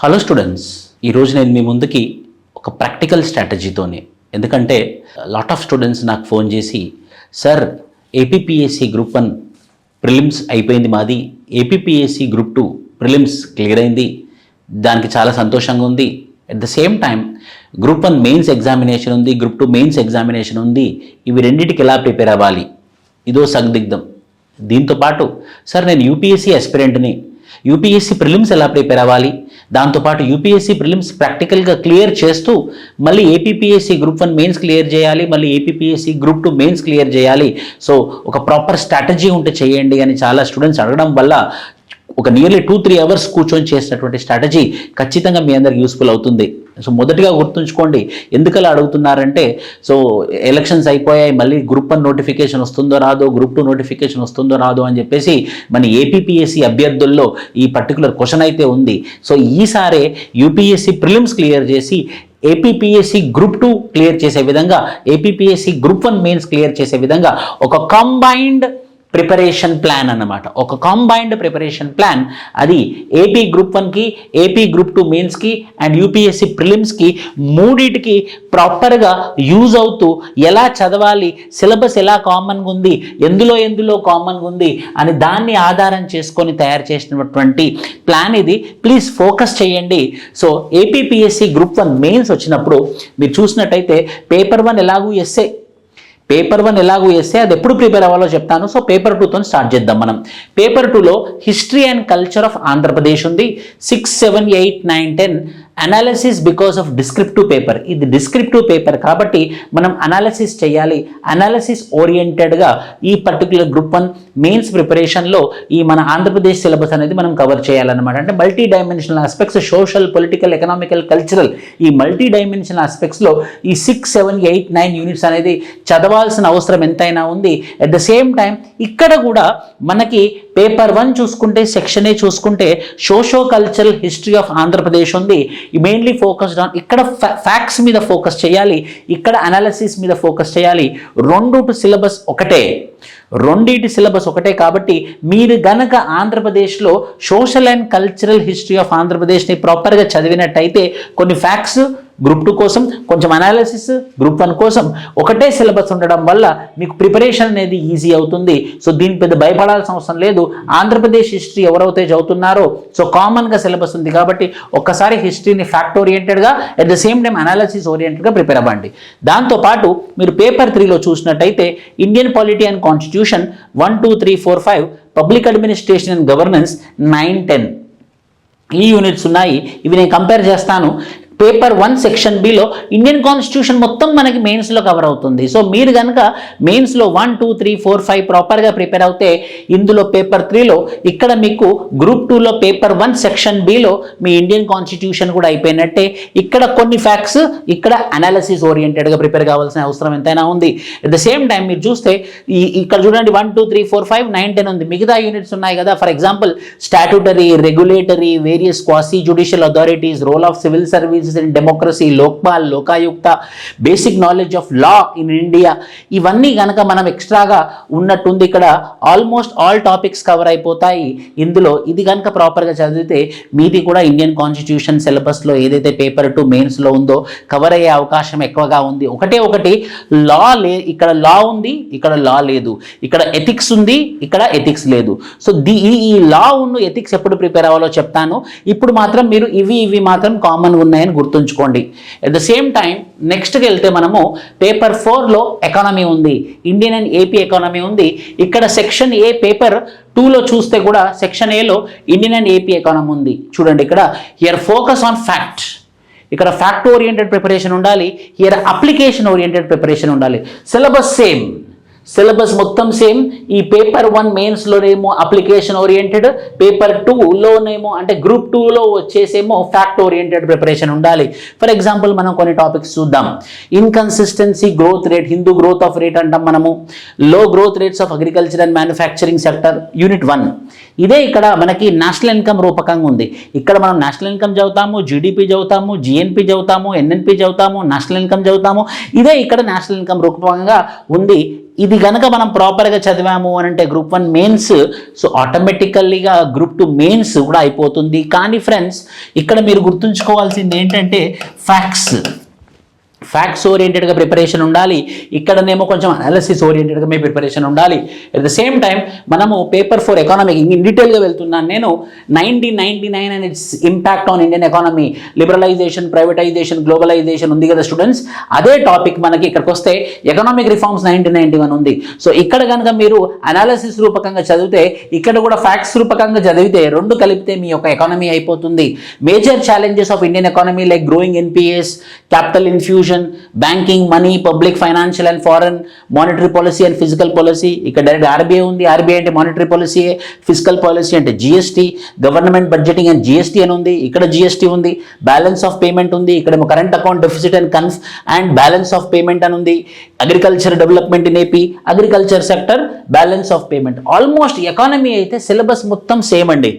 Hello students, ఈరోజు నేను మీ ముందుకి ఒక ప్రాక్టికల్ స్ట్రాటజీతోనే, ఎందుకంటే లాట్ ఆఫ్ స్టూడెంట్స్ నాకు ఫోన్ చేసి, సార్ ఏపీపీఎస్సీ గ్రూప్ 1 ప్రిలిమ్స్ అయిపోయింది, మాది ఏపీపీఎస్సీ గ్రూప్ 2 ప్రిలిమ్స్ క్లియర్ అయింది, దానికి చాలా సంతోషంగా ఉంది. At the same time group 1 mains examination ఉంది, గ్రూప్ 2 మెయిన్స్ ఎగ్జామినేషన్ ఉంది, ఇవి రెండింటికి ఎలా ప్రిపేర్ అవ్వాలి, ఇదో సందిగ్ధం. దీంతోపాటు సార్ నేను యూపీఎస్సీ ఆస్పిరెంట్ని, యూపీఎస్సీ ప్రిలిమ్స్ ఎలా ప్రిపేర్ అవ్వాలి, దాంతోపాటు యూపీఎస్సీ ప్రిలిమ్స్ ప్రాక్టికల్గా క్లియర్ చేస్తూ మళ్ళీ ఏపీపీఎస్సీ గ్రూప్ 1 మెయిన్స్ క్లియర్ చేయాలి, మళ్ళీ ఏపీపీఎస్సీ గ్రూప్ 2 మెయిన్స్ క్లియర్ చేయాలి. సో ఒక ప్రాపర్ స్ట్రాటజీ ఉంటే చేయండి అని చాలా స్టూడెంట్స్ అడగడం వల్ల ఒక నియర్లీ 2-3 అవర్స్ కూర్చొని చేసినటువంటి స్ట్రాటజీ ఖచ్చితంగా మీ అందరికి యూస్ఫుల్ అవుతుంది. సో మొదటిగా గుర్తుంచుకోండి, ఎందుకలా అడుగుతున్నారంటే, సో ఎలక్షన్స్ అయిపోయాయి, మళ్ళీ గ్రూప్ 1 నోటిఫికేషన్ వస్తుందో రాదో, గ్రూప్ 2 నోటిఫికేషన్ వస్తుందో రాదో అని చెప్పేసి మన ఏపీపీఎస్సీ అభ్యర్థుల్లో ఈ పర్టికులర్ క్వశ్చన్ అయితే ఉంది. సో ఈసారి యూపీఎస్సీ ప్రిలిమ్స్ క్లియర్ చేసి ఏపీపీఎస్సీ గ్రూప్ 2 క్లియర్ చేసే విధంగా, ఏపీపీఎస్సీ గ్రూప్ 1 మెయిన్స్ క్లియర్ చేసే విధంగా ఒక కంబైన్డ్ ప్రిపరేషన్ ప్లాన్ అన్నమాట. ఒక కాంబైన్డ్ ప్రిపరేషన్ ప్లాన్, అది ఏపీ గ్రూప్ 1కి, ఏపీ గ్రూప్ 2 మెయిన్స్కి అండ్ యూపీఎస్సీ ప్రిలిమ్స్కి మూడింటికి ప్రాపర్గా యూజ్ అవుతూ ఎలా చదవాలి, సిలబస్ ఎలా కామన్గా ఉంది, ఎందులో కామన్గా ఉంది అని దాన్ని ఆధారం చేసుకొని తయారు చేసినటువంటి ప్లాన్ ఇది. ప్లీజ్ ఫోకస్ చేయండి. సో ఏపీపీఎస్సీ గ్రూప్ 1 మెయిన్స్ వచ్చినప్పుడు మీరు చూసినట్టయితే పేపర్ 1 ఎలాగూ ఎస్ఏ, అది ఎప్పుడు ప్రిపేర్ అవ్వాలో చెప్తాను. సో పేపర్ 2తో స్టార్ట్ చేద్దాం మనం. పేపర్ 2లో history and culture of Andhra Pradesh ఉంది. 6, 7, 8, 9, 10 analysis because of descriptive paper. ఇది డిస్క్రిప్టివ్ పేపర్ కాబట్టి మనం అనాలిసిస్ చేయాలి. అనాలిసిస్ ఓరియంటెడ్గా ఈ పర్టికులర్ గ్రూప్ 1 మెయిన్స్ ప్రిపరేషన్లో ఈ మన ఆంధ్రప్రదేశ్ సిలబస్ అనేది మనం కవర్ చేయాలన్నమాట. అంటే multi dimensional aspects, social, political, economical, cultural, ఈ మల్టీ డైమెన్షనల్ ఆస్పెక్ట్స్లో ఈ 6, 7, 8, 9 యూనిట్స్ అనేది చదవాల్సిన అవసరం ఎంతైనా ఉంది. అట్ ద సేమ్ టైం ఇక్కడ కూడా మనకి పేపర్ 1 చూసుకుంటే, సెక్షన్ ఏ చూసుకుంటే socio cultural history of Andhra Pradesh ఉంది. మెయిన్లీ ఫోకస్డ్ ఆన్, ఇక్కడ ఫ్యాక్ట్స్ మీద ఫోకస్ చేయాలి, ఇక్కడ అనాలిసిస్ మీద ఫోకస్ చేయాలి. రెండిటి సిలబస్ ఒకటే కాబట్టి మీరు గనక ఆంధ్రప్రదేశ్లో social and cultural history of ఆంధ్రప్రదేశ్ని ప్రాపర్గా చదివినట్టయితే కొన్ని ఫ్యాక్ట్స్ గ్రూప్ 2 కోసం, కొంచెం అనాలిసిస్ గ్రూప్ 1 కోసం, ఒకటే సిలబస్ ఉండడం వల్ల మీకు ప్రిపరేషన్ అనేది ఈజీ అవుతుంది. సో దీని పెద్ద భయపడాల్సిన అవసరం లేదు. ఆంధ్రప్రదేశ్ హిస్టరీ ఎవరైతే చదువుతున్నారో, సో కామన్గా సిలబస్ ఉంది కాబట్టి ఒక్కసారి హిస్టరీని ఫ్యాక్ట్ ఓరియంటెడ్గా, at the same time analysis ఓరియంటెడ్గా ప్రిపేర్ అవ్వండి. దాంతోపాటు మీరు పేపర్ 3లో చూసినట్టయితే Indian polity and constitution 1, 2, 3, 4, 5, public administration and governance 9, 10 ఈ యూనిట్స్ ఉన్నాయి. ఇవి నేను కంపేర్ చేస్తాను. పేపర్ 1 సెక్షన్ బిలో ఇండియన్ కాన్స్టిట్యూషన్ మొత్తం మనకి మెయిన్స్లో కవర్ అవుతుంది. సో మీరు కనుక మెయిన్స్లో 1, 2, 3, 4, 5 ప్రాపర్గా ప్రిపేర్ అవుతే ఇందులో పేపర్ 3లో ఇక్కడ మీకు గ్రూప్ 2లో పేపర్ 1 సెక్షన్ బిలో మీ ఇండియన్ కాన్స్టిట్యూషన్ కూడా అయిపోయినట్టే. ఇక్కడ కొన్ని ఫ్యాక్ట్స్, ఇక్కడ అనాలిసిస్ ఓరియంటెడ్గా ప్రిపేర్ కావాల్సిన అవసరం ఎంతైనా ఉంది. అట్ ద సేమ్ టైం మీరు చూస్తే ఇక్కడ చూడండి 1, 2, 3, 4, 5, 9, 10 ఉంది. మిగతా యూనిట్స్ ఉన్నాయి కదా. For example statutory, regulatory, various quasi judicial authorities, role of civil service in democracy, Lokpal, Lokayukta, basic knowledge of law in India, ఇవన్నీ కనుక మనం ఎక్స్ట్రాగా ఉన్నట్టుంది. ఇక్కడ ఆల్మోస్ట్ ఆల్ టాపిక్స్ కవర్ అయిపోతాయి ఇందులో. ఇది కనుక ప్రాపర్గా చదివితే మీది కూడా ఇండియన్ కాన్స్టిట్యూషన్ సిలబస్లో ఏదైతే పేపర్ 2 మెయిన్స్లో ఉందో కవర్ అయ్యే అవకాశం ఎక్కువగా ఉంది. ఒకటి లా ఇక్కడ లా ఉంది, ఇక్కడ లా లేదు. ఇక్కడ ఎథిక్స్ ఉంది, ఇక్కడ ఎథిక్స్ లేదు. సో ఈ లా ఉన్న ఎథిక్స్ ఎప్పుడు ప్రిపేర్ అవ్వాలో చెప్తాను. ఇప్పుడు మాత్రం మీరు ఇవి మాత్రం కామన్గా ఉన్నాయని గుర్తుంచుకోండి. అట్ ద సేమ్ టైం నెక్స్ట్కి వెళ్తే మనము పేపర్ 4లో ఎకానమీ ఉంది, ఇండియన్ అండ్ ఏపీ ఎకానమీ ఉంది. ఇక్కడ సెక్షన్ ఏ పేపర్ 2లో చూస్తే కూడా సెక్షన్ ఏలో ఇండియన్ అండ్ ఏపీ ఎకానమీ ఉంది. చూడండి ఇక్కడ హియర్ ఫోకస్ ఆన్ ఫ్యాక్ట్, ఇక్కడ ఫ్యాక్ట్ ఓరియంటెడ్ ప్రిపరేషన్ ఉండాలి, హియర్ అప్లికేషన్ ఓరియంటెడ్ ప్రిపరేషన్ ఉండాలి. సిలబస్ మొత్తం సేమ్. ఈ పేపర్ 1 మెయిన్స్లోనేమో అప్లికేషన్ ఓరియంటెడ్, పేపర్ 2లోనేమో అంటే గ్రూప్ 2లో వచ్చేసేమో ఫ్యాక్ట్ ఓరియంటెడ్ ప్రిపరేషన్ ఉండాలి. ఫర్ ఎగ్జాంపుల్ మనం కొన్ని టాపిక్స్ చూద్దాం. Inconsistency growth rate, Hindu growth of rate అంటాం మనము. లో growth rates of agriculture and manufacturing sector, unit 1. ఇదే ఇక్కడ మనకి నేషనల్ ఇన్కమ్ రూపకంగా ఉంది. ఇక్కడ మనం నేషనల్ ఇన్కమ్ చదువుతాము, జీడిపి చదువుతాము, జిఎన్పి చదువుతాము, ఎన్ఎన్పి చదువుతాము, నేషనల్ ఇన్కమ్ చదువుతాము. ఇదే ఇక్కడ నేషనల్ ఇన్కమ్ రూపకంగా ఉంది. ఇది కనుక మనం ప్రాపర్గా చదివాము అని అంటే గ్రూప్ 1 మెయిన్స్, సో ఆటోమేటికల్లీగా గ్రూప్ 2 మెయిన్స్ కూడా అయిపోతుంది. కానీ ఫ్రెండ్స్ ఇక్కడ మీరు గుర్తుంచుకోవాల్సింది ఏంటంటే ఫ్యాక్ట్స్ ఓరియంటెడ్గా ప్రిపరేషన్ ఉండాలి. ఇక్కడనేమో కొంచెం అనాలిసిస్ ఓరియంటెడ్గా మీ ప్రిపరేషన్ ఉండాలి. అట్ ద సేమ్ టైం మనము పేపర్ 4 ఎకానమిక్ ఇన్ డీటెయిల్గా వెళ్తున్నాను నేను. 1999 and its impact on Indian economy, liberalisation, privatisation, globalisation ఉంది కదా స్టూడెంట్స్. అదే టాపిక్ మనకి ఇక్కడికి వస్తే ఎకనామిక్ రిఫార్మ్స్ 1991 ఉంది. సో ఇక్కడ కనుక మీరు అనాలిసిస్ రూపకంగా చదివితే, ఇక్కడ కూడా ఫ్యాక్ట్స్ రూపకంగా చదివితే, రెండు కలిపితే మీ యొక్క ఎకానమీ అయిపోతుంది. Major challenges of Indian economy like growing NPS, capital infusion, banking, money, public, financial and foreign, monetary policy and physical policy. ఇక్కడ డైరెక్ట్ ఆర్బీఐ ఉంది. ఆర్బీఐ అంటే మానిటరీ పాలసీ, ఫిజికల్ పాలసీ అంటే GST, government budgeting and GST అని ఉంది. ఇక్కడ GST ఉంది. Balance of payment ఉంది. ఇక్కడ current account deficit and balance of payment అని ఉంది. Agriculture development in AP, agriculture sector, balance of payment. Almost economy అయితే సిలబస్ మొత్తం సేమ్ అండి.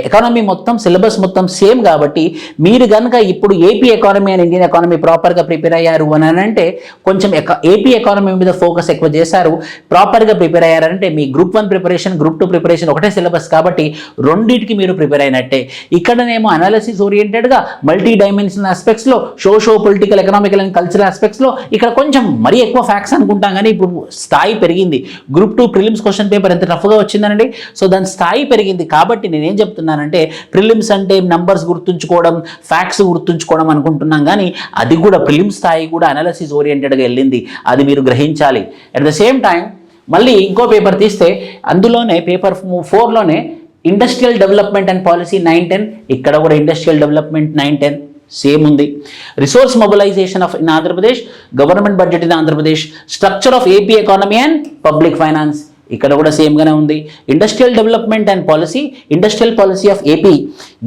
ఎకానమీ మొత్తం సిలబస్ మొత్తం సేమ్ కాబట్టి మీరు కనుక ఇప్పుడు AP economy and Indian economy ప్రాపర్గా ప్రిపేర్ అయ్యారు అని అంటే, కొంచెం ఏపీ ఎకానమీ మీద ఫోకస్ ఎక్కువ చేశారు, ప్రాపర్గా ప్రిపేర్ అయ్యారంటే మీ గ్రూప్ 1 ప్రిపరేషన్, గ్రూప్ 2 ప్రిపరేషన్ ఒకటే సిలబస్ కాబట్టి రెండింటికి మీరు ప్రిపేర్ అయినట్టే. ఇక్కడనేమో అనాలిసిస్ ఓరియంటెడ్గా మల్టీ డైమెన్షనల్ ఆస్పెక్ట్స్లో, socio political, economical and cultural ఆస్పెక్ట్స్లో ఇక్కడ కొంచెం మరీ ఎక్కువ ఫ్యాక్ట్స్ అనుకుంటాం. కానీ ఇప్పుడు స్థాయి పెరిగింది. గ్రూప్ 2 ప్రిలిమ్స్ క్వశ్చన్ పేపర్ ఎంత టఫ్గా వచ్చిందనండి. సో దాని స్థాయి పెరిగింది కాబట్టి నేనేం చెప్తున్నానంటే, ప్రిలిమ్స్ అంటే నంబర్స్ గుర్తుంచుకోవడం, ఫ్యాక్ట్స్ గుర్తుంచుకోవడం అనుకుంటున్నాం. కానీ అది కూడా ప్రిలిమ్స్ స్థాయి కూడా అనాలిసిస్ ఓరియంటెడ్గా వెళ్ళింది. అది మీరు గ్రహించాలి. అట్ ద సేమ్ టైం మళ్ళీ ఇంకో పేపర్ తీస్తే అందులోనే పేపర్ 4లోనే ఇండస్ట్రియల్ డెవలప్మెంట్ అండ్ పాలసీ 9-10. ఇక్కడ కూడా ఇండస్ట్రియల్ డెవలప్మెంట్ 9-10 సేమ్ ఉంది. Resource mobilization of in Andhra Pradesh, government budget in Andhra Pradesh, structure of AP economy and public finance ఇక్కడ కూడా సేమ్గానే ఉంది. Industrial development and policy, industrial policy of AP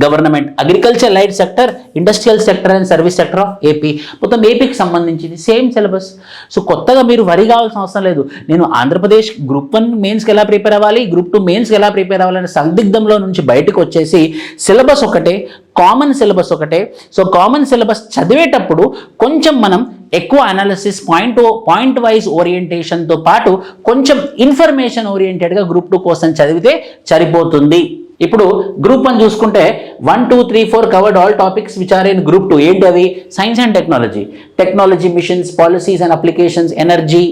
government, agriculture light sector, industrial sector and service sector of AP. మొత్తం ఏపీకి సంబంధించింది same syllabus. So కొత్తగా మీరు వరి కావాల్సిన అవసరం లేదు. నేను ఆంధ్రప్రదేశ్ గ్రూప్ 1 మెయిన్స్కి ఎలా ప్రిపేర్ అవ్వాలి, గ్రూప్ 2 మెయిన్స్కి ఎలా ప్రిపేర్ అవ్వాలనే సందిగ్ధంలో నుంచి బయటకు వచ్చేసి సిలబస్ ఒకటే, కామన్ సిలబస్ ఒకటే. సో కామన్ సిలబస్ చదివేటప్పుడు కొంచెం మనం ఎక్కువ అనాలిసిస్, పాయింట్ వైజ్ ఓరియంటేషన్తో పాటు కొంచెం ఇన్ఫర్మేషన్ ఓరియంటెడ్గా గ్రూప్ 2 కోసం చదివితే సరిపోతుంది. ఇప్పుడు గ్రూప్ 1 చూసుకుంటే 1, 2, 3, 4 covered all topics which are in group 2. ఏంటి అవి? Science and technology, missions, policies and applications, energy,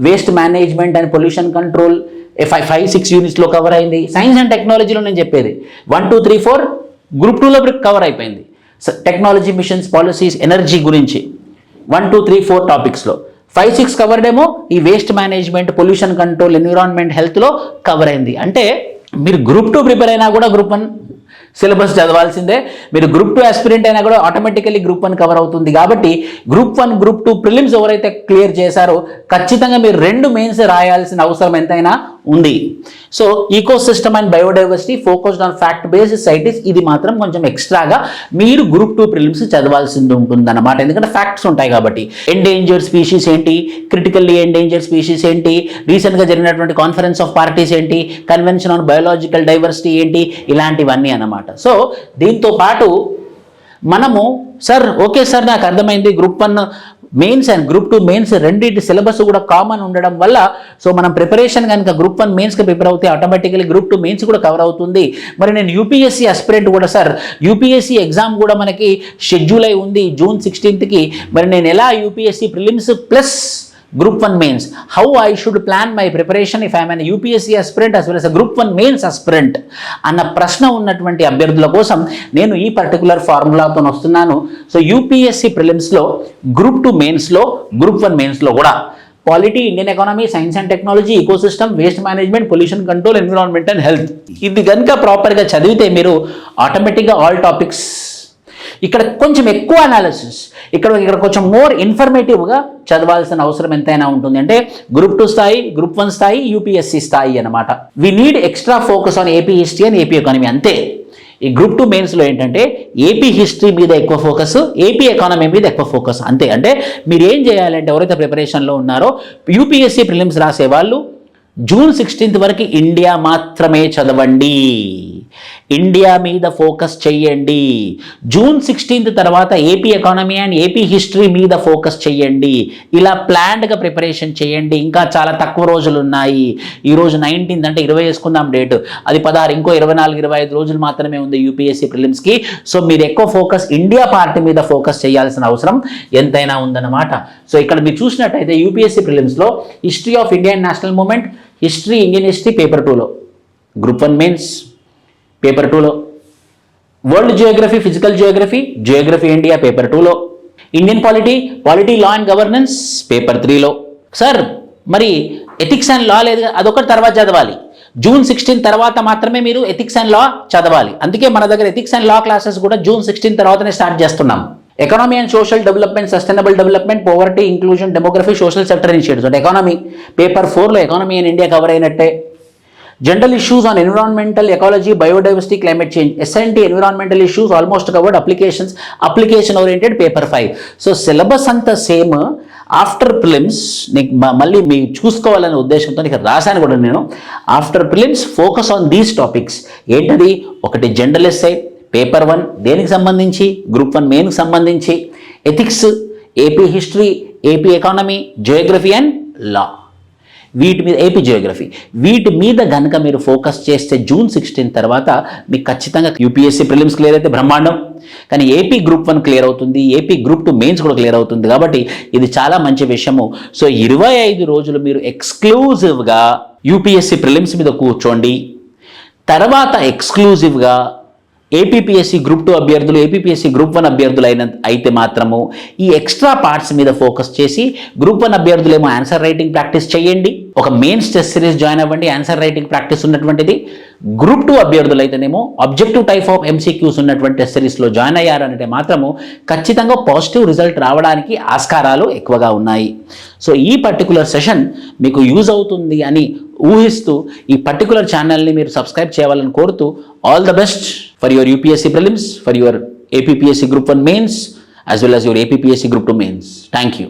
waste management and pollution control 5-6 యూనిట్స్లో కవర్ అయింది. సైన్స్ అండ్ టెక్నాలజీలో నేను చెప్పేది 1, 2, 3, 4 గ్రూప్ 2లో కవర్ అయిపోయింది. టెక్నాలజీ, మిషన్స్, పాలసీస్, ఎనర్జీ గురించి 1, 2, 3, 4 టాపిక్స్లో. 5-6 కవర్డ్ ఏమో ఈ waste management, pollution control, environment, హెల్త్లో కవర్ అయింది. అంటే మీరు గ్రూప్ 2 ప్రిపేర్ అయినా కూడా గ్రూప్ 1 సిలబస్ చదవాల్సిందే. మీరు గ్రూప్ 2 ఆస్పిరెంట్ అయినా కూడా ఆటోమేటికలీ గ్రూప్ 1 కవర్ అవుతుంది. కాబట్టి గ్రూప్ 1, గ్రూప్ 2 ప్రిలిమ్స్ ఎవరైతే క్లియర్ చేశారో ఖచ్చితంగా మీరు 2 మెయిన్స్ రాయాల్సిన అవసరం ఎంతైనా ఉంది. So eco system and biodiversity focused on fact based సైటిస్, ఇది మాత్రం కొంచెం ఎక్స్ట్రాగా మీరు గ్రూప్ 2 ప్రిలిమ్స్ చదవాల్సింది ఉంటుంది అన్నమాట. ఎందుకంటే ఫ్యాక్ట్స్ ఉంటాయి కాబట్టి. ఎండేంజర్డ్ స్పీషీస్ ఏంటి, క్రిటికల్లీ ఎండేంజర్డ్ స్పీషీస్ ఏంటి, రీసెంట్గా జరిగినటువంటి కాన్ఫరెన్స్ ఆఫ్ పార్టీస్ ఏంటి, కన్వెన్షన్ ఆన్ బయోలాజికల్ డైవర్సిటీ ఏంటి, ఇలాంటివన్నీ అన్నమాట. సో దీంతో పాటు మనము ఓకే సార్ నాకు అర్థమైంది, group 1 mains and group 2 mains రెండింటి సిలబస్ కూడా కామన్ ఉండడం వల్ల సో మనం ప్రిపరేషన్ కనుక గ్రూప్ 1 మెయిన్స్కి ప్రిపేర్ అవుతే ఆటోమేటికలీ గ్రూప్ 2 మెయిన్స్ కూడా కవర్ అవుతుంది. మరి నేను యూపీఎస్సీ అస్పిరెంట్ కూడా యూపీఎస్సీ ఎగ్జామ్ కూడా మనకి షెడ్యూల్ అయి ఉంది June 16th. మరి నేను ఎలా UPSC prelims plus Group 1 mains, how I should plan my preparation if I am an UPSC aspirant as well as a Group 1 mains aspirant అన్న ప్రశ్న ఉన్నటువంటి అభ్యర్థుల కోసం నేను ఈ పర్టికులర్ ఫార్ములాతో వస్తున్నాను. సో యూపీఎస్సీ ప్రిలిమ్స్లో, గ్రూప్ 2 మెయిన్స్లో, గ్రూప్ 1 మెయిన్స్లో కూడా polity, Indian economy, science and technology, ecosystem, waste management, pollution control, environment and health, ఇది కనుక ప్రాపర్గా చదివితే మీరు ఆటోమేటిక్గా ఆల్ టాపిక్స్, ఇక్కడ కొంచెం ఎక్కువ అనాలిసిస్, ఇక్కడ కొంచెం మోర్ ఇన్ఫర్మేటివ్గా చదవాల్సిన అవసరం ఎంతైనా ఉంటుంది. అంటే గ్రూప్ 2 స్థాయి, గ్రూప్ 1 స్థాయి, యూపీఎస్సీ స్థాయి అనమాట. We need extra focus on AP history and AP economy, అంతే. ఈ గ్రూప్ 2 మెయిన్స్లో ఏంటంటే ఏపీ హిస్టరీ మీద ఎక్కువ ఫోకస్, ఏపీ ఎకానమీ మీద ఎక్కువ ఫోకస్, అంతే. అంటే మీరు ఏం చేయాలంటే ఎవరైతే ప్రిపరేషన్లో ఉన్నారో యూపీఎస్సీ ప్రిలిమ్స్ రాసేవాళ్ళు జూన్ 16th వరకు ఇండియా మాత్రమే చదవండి, ఇండియా మీద ఫోకస్ చెయ్యండి. జూన్ 16th తర్వాత AP economy and AP history మీద ఫోకస్ చెయ్యండి. ఇలా ప్లాన్డ్గా ప్రిపరేషన్ చేయండి. ఇంకా చాలా తక్కువ రోజులు ఉన్నాయి. ఈరోజు 19th అంటే 20 వేసుకుందాం డేట్, అది 16, ఇంకో 24, 25 రోజులు మాత్రమే ఉంది యూపీఎస్సీ ప్రిలిమ్స్కి. సో మీరు ఎక్కువ ఫోకస్ ఇండియా పార్ట్ మీద ఫోకస్ చేయాల్సిన అవసరం ఎంతైనా ఉందన్నమాట. సో ఇక్కడ మీరు చూసినట్టయితే యూపీఎస్సీ ప్రిలిమ్స్లో history of Indian national movement, history Indian history paper 2లో, గ్రూప్ 1 మెయిన్స్ పేపర్ 2లో, world geography physical geography, geography India paper 2లో, Indian polity law and governance paper 3లో. సార్ మరి ఎథిక్స్ అండ్ లా లేదు, అదొకటి తర్వాత చదవాలి. జూన్ 16 తర్వాత మాత్రమే మీరు ఎథిక్స్ అండ్ లా చదవాలి. అందుకే మన దగ్గర ఎథిక్స్ అండ్ లా క్లాసెస్ కూడా జూన్ 16 తర్వాతనే స్టార్ట్ చేస్తున్నాం. Economy and social development, sustainable development, poverty, inclusion, demography, social sector initiatives అంటే ఎకానమీ పేపర్ 4లో ఎకానమీ ఇన్ ఇండియా కవర్ అయినట్టే. General issues on environmental ecology, biodiversity, climate change, S and T environmental issues almost covered. Application oriented paper 5. So syllabus అంతా same. After prelims నీకు మళ్ళీ మీరు చూసుకోవాలనే ఉద్దేశంతో నీకు రాశాను కూడా నేను. After prelims focus on these topics. ఏంటది? ఒకటి జనరల్ ఎస్సే పేపర్ 1 దేనికి సంబంధించి, గ్రూప్ 1 మెయిన్కి సంబంధించి, ethics, AP history, AP economy, geography and law, వీటి మీద ఏపీ జియోగ్రఫీ, వీటి మీద కనుక మీరు ఫోకస్ చేస్తే జూన్ 16 తర్వాత మీకు ఖచ్చితంగా యూపీఎస్సీ ప్రిలిమ్స్ క్లియర్ అయితే బ్రహ్మాండం, కానీ ఏపీ గ్రూప్ 1 క్లియర్ అవుతుంది, ఏపీ గ్రూప్ 2 మెయిన్స్ కూడా క్లియర్ అవుతుంది. కాబట్టి ఇది చాలా మంచి విషయము. సో 25 రోజులు మీరు ఎక్స్క్లూజివ్గా యూపీఎస్సీ ప్రిలిమ్స్ మీద కూర్చోండి. తర్వాత ఎక్స్క్లూజివ్గా ఏపీపీఎస్సీ గ్రూప్ 2 అభ్యర్థులు, ఏపీపీఎస్సీ గ్రూప్ 1 అభ్యర్థులు అయితే మాత్రము ఈ ఎక్స్ట్రా పార్ట్స్ మీద ఫోకస్ చేసి, గ్రూప్ 1 అభ్యర్థులేమో ఆన్సర్ రైటింగ్ ప్రాక్టీస్ చేయండి, ఒక మెయిన్స్ టెస్ట్ సిరీస్ జాయిన్ అవ్వండి ఆన్సర్ రైటింగ్ ప్రాక్టీస్ ఉన్నటువంటిది. గ్రూప్ 2 అభ్యర్థులు అయితేనేమో ఆబ్జెక్టివ్ టైప్ ఆఫ్ ఎంసీక్యూస్ ఉన్నటువంటి టెస్ట్ సిరీస్లో జాయిన్ అయ్యారంటే మాత్రము ఖచ్చితంగా పాజిటివ్ రిజల్ట్ రావడానికి ఆస్కారాలు ఎక్కువగా ఉన్నాయి. సో ఈ పర్టికులర్ సెషన్ మీకు యూజ్ అవుతుంది అని ఊహిస్తూ ఈ పర్టికులర్ ఛానల్ని మీరు సబ్స్క్రైబ్ చేయాలని కోరుతూ, all the best for your UPSC prelims, for your APPSC group 1 mains as well as your APPSC group 2 mains. Thank you.